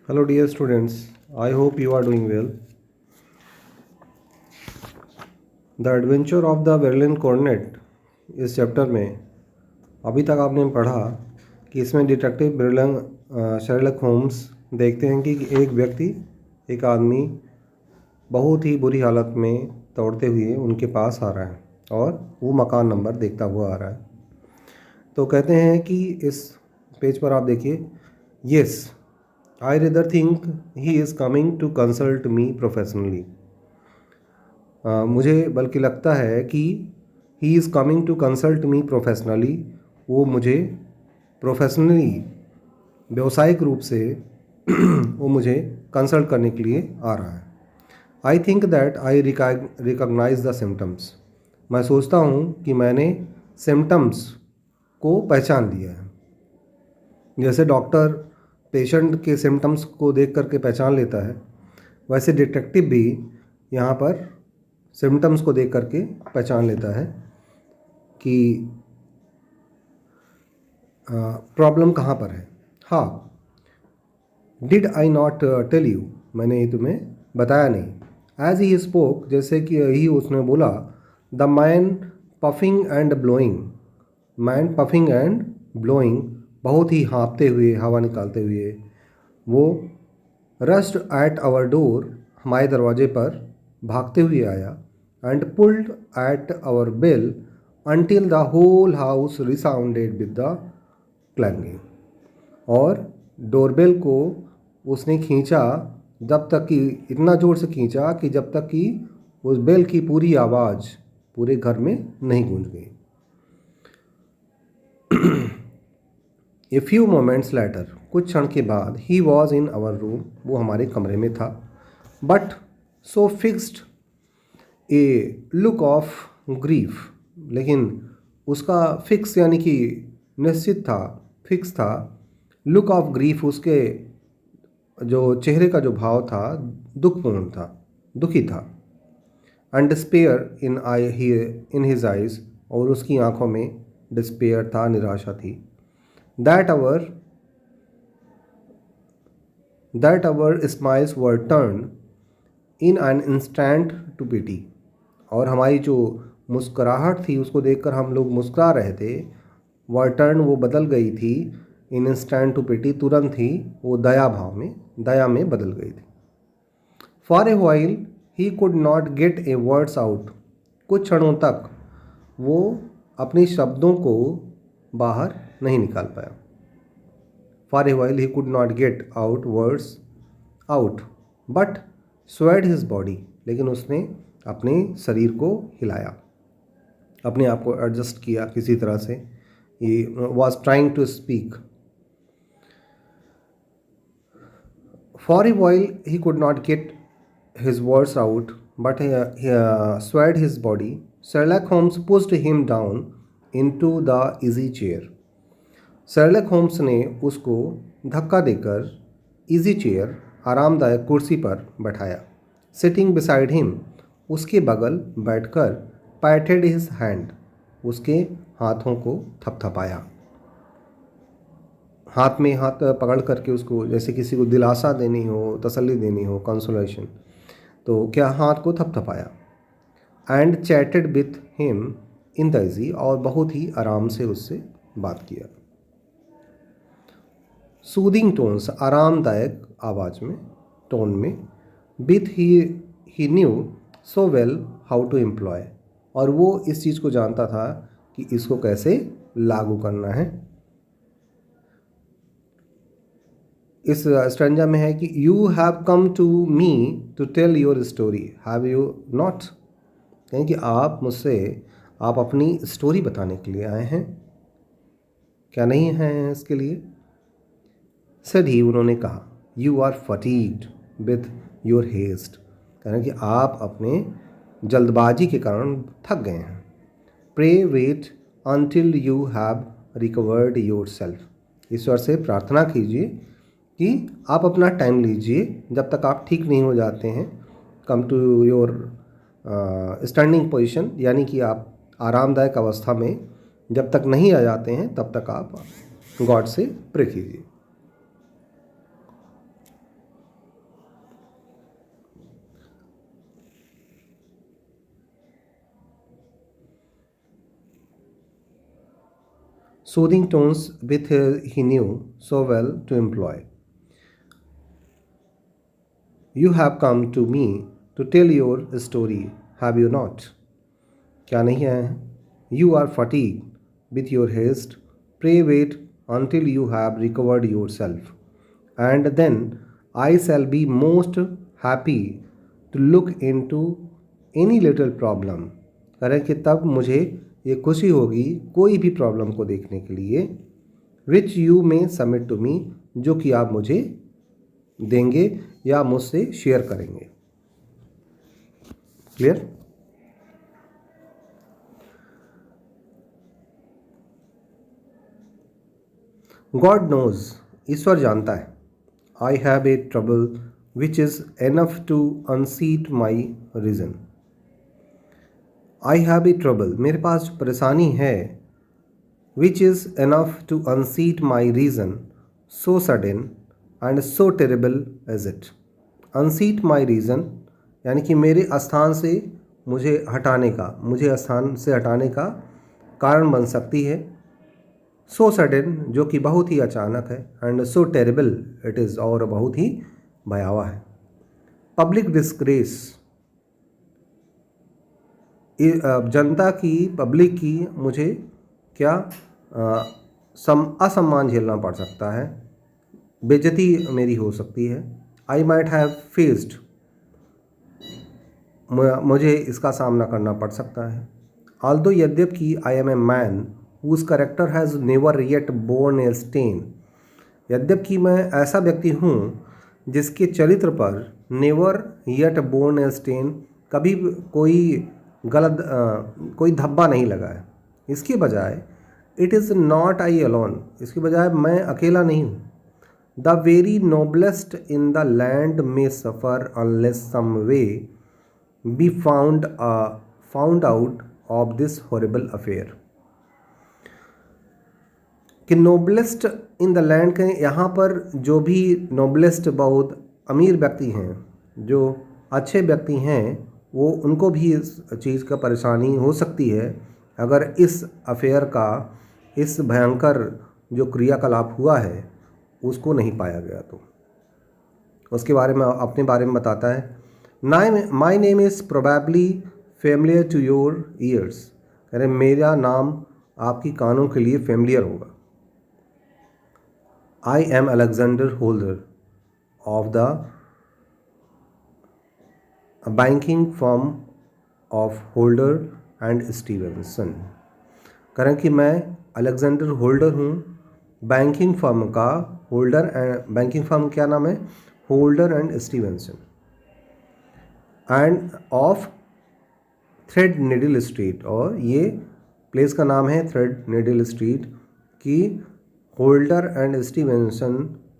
Hello, dear students. I hope you are doing well. The Adventure of the Berlin Cornet इस chapter में अभी तक आपने पढ़ा कि इसमें डिटेक्टिव शेरलॉक होम्स देखते हैं कि एक आदमी बहुत ही बुरी हालत में दौड़ते हुए उनके पास आ रहा है और वो मकान नंबर देखता हुआ आ रहा है। तो कहते हैं कि इस पेज पर आप देखिए, yes I rather think he is coming to consult me professionally. मुझे बल्कि लगता है कि he is coming to consult me professionally, वो मुझे प्रोफेशनली व्यावसायिक रूप से वो मुझे कंसल्ट करने के लिए आ रहा है। I think that I recognise the symptoms. मैं सोचता हूँ कि मैंने सिम्टम्स को पहचान लिया है। जैसे डॉक्टर पेशेंट के सिम्टम्स को देख करके पहचान लेता है, वैसे डिटेक्टिव भी यहाँ पर सिम्टम्स को देख करके पहचान लेता है कि प्रॉब्लम कहाँ पर है। हाँ, did I not tell you, मैंने ये तुम्हें बताया नहीं। एज ही स्पोक, जैसे कि ही उसने बोला, the man puffing and blowing, man puffing and blowing, बहुत ही हाँफते हुए, हवा निकालते हुए, वो रश्ड एट आवर डोर, हमारे दरवाजे पर भागते हुए आया, and pulled at our bell until the whole house resounded with the clanging, और डोरबेल को उसने खींचा जब तक कि, इतना ज़ोर से खींचा कि जब तक कि उस बेल की पूरी आवाज़ पूरे घर में नहीं गूंज गई। ए फ्यू मोमेंट्स लेटर, कुछ क्षण के बाद, he was in our room, वो हमारे कमरे में था, but so fixed a look of grief, लेकिन उसका फिक्स यानी कि निश्चित था, फिक्स था, लुक ऑफ ग्रीफ, उसके जो चेहरे का जो भाव था दुखपूर्ण था, दुखी था, and despair in his eyes, और उसकी आंखों में डिस्पेयर था, निराशा थी। That our smiles were turn in an instant to pity, और हमारी जो मुस्कुराहट थी उसको देखकर हम लोग मुस्कुरा रहे थे, वर टर्न, वो बदल गई थी, इन इंस्टेंट टू पिटी, तुरंत ही वो दया में बदल गई थी। For a while he could not gate A words out, कुछ क्षणों तक वो अपने शब्दों को बाहर नहीं निकाल पाया। For a while he could not get out words out, but swayed his body, लेकिन उसने अपने शरीर को हिलाया, अपने आप को एडजस्ट किया किसी तरह से। He was trying to speak. For a while he could not get his words out, but he swayed his body. Sherlock Holmes pushed him down into the easy chair. Sherlock Holmes ने उसको धक्का देकर easy chair, आरामदायक कुर्सी पर बैठाया। Sitting beside him, उसके बगल बैठकर, patted his hand, उसके हाथों को थपथपाया, हाथ में हाथ पकड़ करके उसको, जैसे किसी को दिलासा देनी हो, तसल्ली देनी हो, कंसोलेशन, तो क्या हाथ को थपथपाया। And chatted with him in the easy, और बहुत ही आराम से उससे बात किया। सूदिंग टोन्स, आरामदायक आवाज़ में, टोन में, with he knew so well how to employ, और वो इस चीज़ को जानता था कि इसको कैसे लागू करना है। इस स्टैंजा में है कि you have come to me to tell your story, have you not, कहें कि आप मुझसे, आप अपनी स्टोरी बताने के लिए आए हैं, क्या नहीं हैं इसके लिए। सेड ही, उन्होंने कहा, you are fatigued with your haste, कहें कि आप अपने जल्दबाजी के कारण थक गए हैं। Pray wait until you have recovered your self, ईश्वर से प्रार्थना कीजिए कि आप अपना टाइम लीजिए जब तक आप ठीक नहीं हो जाते हैं, come to your standing position, यानी कि आप आरामदायक अवस्था में जब तक नहीं आ जाते हैं तब तक आप गॉड से प्रे कीजिए। soothing tones which he knew so well to employ. You have come to me to tell your story, have you not? क्या नहीं आए हैं? You are fatigued with your haste. Pray wait until you have recovered yourself, and then I shall be most happy to look into any little problem. करें कि तब मुझे ये खुशी होगी कोई भी प्रॉब्लम को देखने के लिए, विच यू में सबमिट टू मी, जो कि आप मुझे देंगे या मुझसे शेयर करेंगे. क्लियर? गॉड नोज, ईश्वर जानता है. I have a trouble which is enough to unseat my reason. I have a trouble, मेरे पास जो परेशानी है, which is enough to unseat my reason, so sudden and so terrible is it. Unseat my reason यानी कि मेरे स्थान से मुझे हटाने का, मुझे स्थान से हटाने का कारण बन सकती है. सो सडन, जो कि बहुत ही अचानक है, and so terrible it is, और बहुत ही भयावह है. पब्लिक डिस्ग्रेस, जनता की, पब्लिक की मुझे क्या असम्मान झेलना पड़ सकता है, बेइज्जती मेरी हो सकती है. आई माइट हैव फेस्ड, मुझे इसका सामना करना पड़ सकता है. ऑल्दो, यद्यपि I am a man whose character has never yet borne a stain, यद्यपि मैं ऐसा व्यक्ति हूँ जिसके चरित्र पर never yet borne a stain, कभी कोई गलत कोई धब्बा नहीं लगा है. इसके बजाय it is not I alone, इसके बजाय मैं अकेला नहीं हूँ. The very noblest in the land may suffer unless some way be found out of this horrible affair. कि नोबलेस्ट इन द लैंड के, यहाँ पर जो भी नोबलेस्ट, बहुत अमीर व्यक्ति हैं, जो अच्छे व्यक्ति हैं, वो उनको भी इस चीज़ का परेशानी हो सकती है अगर इस अफेयर का, इस भयंकर जो क्रियाकलाप हुआ है उसको नहीं पाया गया. तो उसके बारे में, अपने बारे में बताता है. My name is probably familiar to your ears, कह रहे मेरा नाम आपकी कानों के लिए फेमिलियर होगा. I am Alexander Holder of the banking firm of Holder and Stevenson. करें कि मैं अलेक्जेंडर होल्डर हूँ, बैंकिंग फर्म का. होल्डर एंड बैंकिंग फर्म क्या नाम है? Holder and Stevenson. End of thread needle street, और ये प्लेस का नाम है थ्रेड नीडल स्ट्रीट की. Holder and Stevenson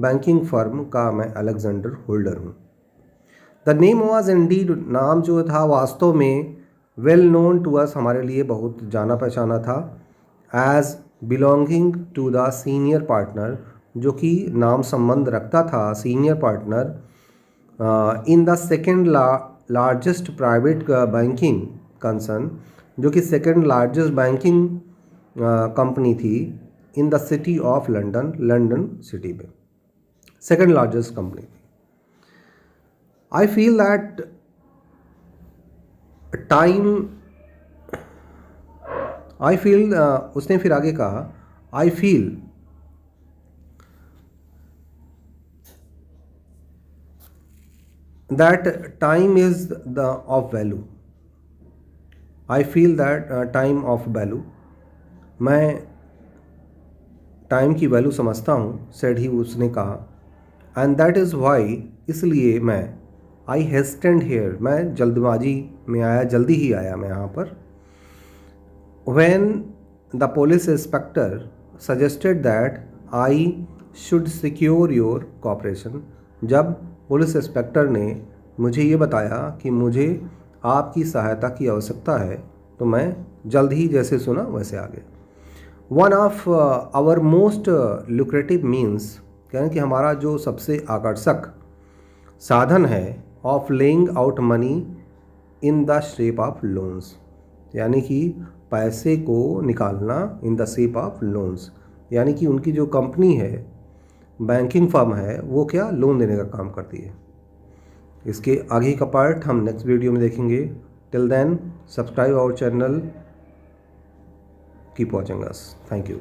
banking firm का मैं अलेक्जेंडर होल्डर हूँ. द नेम वॉज इंडीड, नाम जो था वास्तव में वेल नोन टू अस, हमारे लिए बहुत जाना पहचाना था. As belonging to the senior partner, जो कि नाम संबंध रखता था senior partner in the second largest private banking concern, जो कि सेकेंड लार्जेस्ट बैंकिंग कंपनी थी in the city of London, London city में सेकेंड लार्जेस्ट कंपनी थी. I feel that time, I feel, उसने फिर आगे कहा, I feel that time is the of value. I feel that time of value, मैं time की value समझता हूँ, सेड ही, उसने कहा. एंड दैट इज़ वाई, इसलिए मैं, आई हेस्टेंड हेयर, मैं जल्दबाजी में आया, जल्दी ही आया मैं यहाँ पर. When the police inspector suggested that I should secure your cooperation, जब पुलिस इंस्पेक्टर ने मुझे ये बताया कि मुझे आपकी सहायता की आवश्यकता है, तो मैं जल्द ही जैसे सुना वैसे आ गया. One of our most lucrative means, कह रहे हैं कि हमारा जो सबसे आकर्षक साधन है, of laying out money in the shape of loans, यानी कि पैसे को निकालना in the shape of loans, यानी कि उनकी जो कंपनी है, बैंकिंग फर्म है, वो क्या लोन देने का काम करती है। इसके आगे का पार्ट हम नेक्स्ट वीडियो में देखेंगे। Till then subscribe our channel, keep watching us, thank you.